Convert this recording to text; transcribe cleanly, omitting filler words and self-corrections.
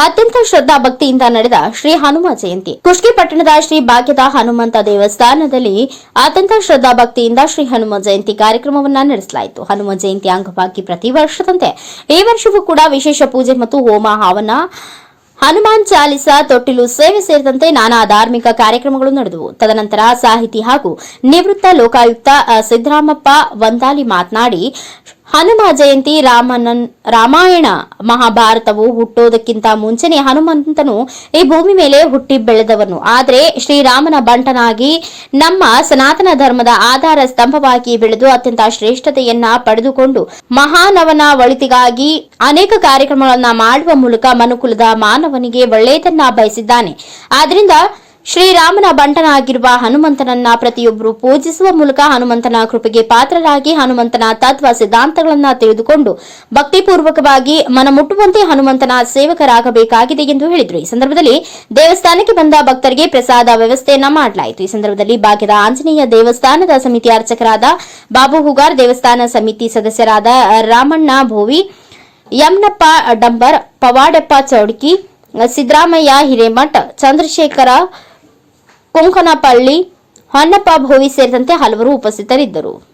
ಅತ್ಯಂತ ಶ್ರದ್ಧಾ ಭಕ್ತಿಯಿಂದ ನಡೆದ ಶ್ರೀ ಹನುಮ ಜಯಂತಿ ಕುಷ್ಟಗಿ ಪಟ್ಟಣದ ಶ್ರೀ ಭಾಗ್ಯದ ಹನುಮಂತ ದೇವಸ್ಥಾನದಲ್ಲಿ ಅತ್ಯಂತ ಶ್ರದ್ಧಾ ಭಕ್ತಿಯಿಂದ ಶ್ರೀ ಹನುಮ ಜಯಂತಿ ಕಾರ್ಯಕ್ರಮವನ್ನು ನಡೆಸಲಾಯಿತು. ಹನುಮ ಜಯಂತಿ ಅಂಗವಾಗಿ ಪ್ರತಿ ವರ್ಷದಂತೆ ಈ ವರ್ಷವೂ ಕೂಡ ವಿಶೇಷ ಪೂಜೆ ಮತ್ತು ಹೋಮ ಹವನ, ಹನುಮಾನ್ ಚಾಲಿಸ, ತೊಟ್ಟಿಲು ಸೇವೆ ಸೇರಿದಂತೆ ನಾನಾ ಧಾರ್ಮಿಕ ಕಾರ್ಯಕ್ರಮಗಳು ನಡೆದವು. ತದನಂತರ ಸಾಹಿತಿ ಹಾಗೂ ನಿವೃತ್ತ ಲೋಕಾಯುಕ್ತ ಸಿದ್ದರಾಮಪ್ಪ ವಂತಾಲಿ ಮಾತನಾಡಿ, ಹನುಮ ಜಯಂತಿ ರಾಮಾಯಣ ಮಹಾಭಾರತವು ಹುಟ್ಟೋದಕ್ಕಿಂತ ಮುಂಚೆನೆ ಹನುಮಂತನು ಈ ಭೂಮಿ ಮೇಲೆ ಹುಟ್ಟಿ ಬೆಳೆದವನು. ಆದರೆ ಶ್ರೀರಾಮನ ಬಂಟನಾಗಿ ನಮ್ಮ ಸನಾತನ ಧರ್ಮದ ಆಧಾರ ಸ್ತಂಭವಾಗಿ ಬೆಳೆದು ಅತ್ಯಂತ ಶ್ರೇಷ್ಠತೆಯನ್ನ ಪಡೆದುಕೊಂಡು ಮಹಾನವನ ಒಳಿತಿಗಾಗಿ ಅನೇಕ ಕಾರ್ಯಕ್ರಮಗಳನ್ನ ಮಾಡುವ ಮೂಲಕ ಮನುಕುಲದ ಮಾನವನಿಗೆ ಒಳ್ಳೆಯದನ್ನ ಬಯಸಿದ್ದಾನೆ. ಆದ್ರಿಂದ ಶ್ರೀರಾಮನ ಬಂಟನಾಗಿರುವ ಹನುಮಂತನನ್ನ ಪ್ರತಿಯೊಬ್ಬರು ಪೂಜಿಸುವ ಮೂಲಕ ಹನುಮಂತನ ಕೃಪೆಗೆ ಪಾತ್ರರಾಗಿ ಹನುಮಂತನ ತತ್ವ ಸಿದ್ಧಾಂತಗಳನ್ನ ತಿಳಿದುಕೊಂಡು ಭಕ್ತಿಪೂರ್ವಕವಾಗಿ ಮನಮುಟ್ಟುವಂತೆ ಹನುಮಂತನ ಸೇವಕರಾಗಬೇಕಾಗಿದೆ ಎಂದು ಹೇಳಿದರು. ಈ ಸಂದರ್ಭದಲ್ಲಿ ದೇವಸ್ಥಾನಕ್ಕೆ ಬಂದ ಭಕ್ತರಿಗೆ ಪ್ರಸಾದ ವ್ಯವಸ್ಥೆಯನ್ನ ಮಾಡಲಾಯಿತು. ಈ ಸಂದರ್ಭದಲ್ಲಿ ಭಾಗ್ಯದ ಆಂಜನೇಯ ದೇವಸ್ಥಾನದ ಸಮಿತಿ ಅರ್ಚಕರಾದ ಬಾಬು ಹುಗಾರ್, ದೇವಸ್ಥಾನ ಸಮಿತಿ ಸದಸ್ಯರಾದ ರಾಮಣ್ಣ ಭೋವಿ, ಯಮನಪ್ಪ ಡಂಬರ್, ಪವಾಡೆಪ್ಪ ಚೌಡಕಿ, ಸಿದ್ದರಾಮಯ್ಯ ಹಿರೇಮಠ್, ಚಂದ್ರಶೇಖರ ಕೊಂಕನಪಳ್ಳಿ, ಹೊನ್ನಪ್ಪ ಭೋವಿ ಸೇರಿದಂತೆ ಹಲವರು ಉಪಸ್ಥಿತರಿದ್ದರು.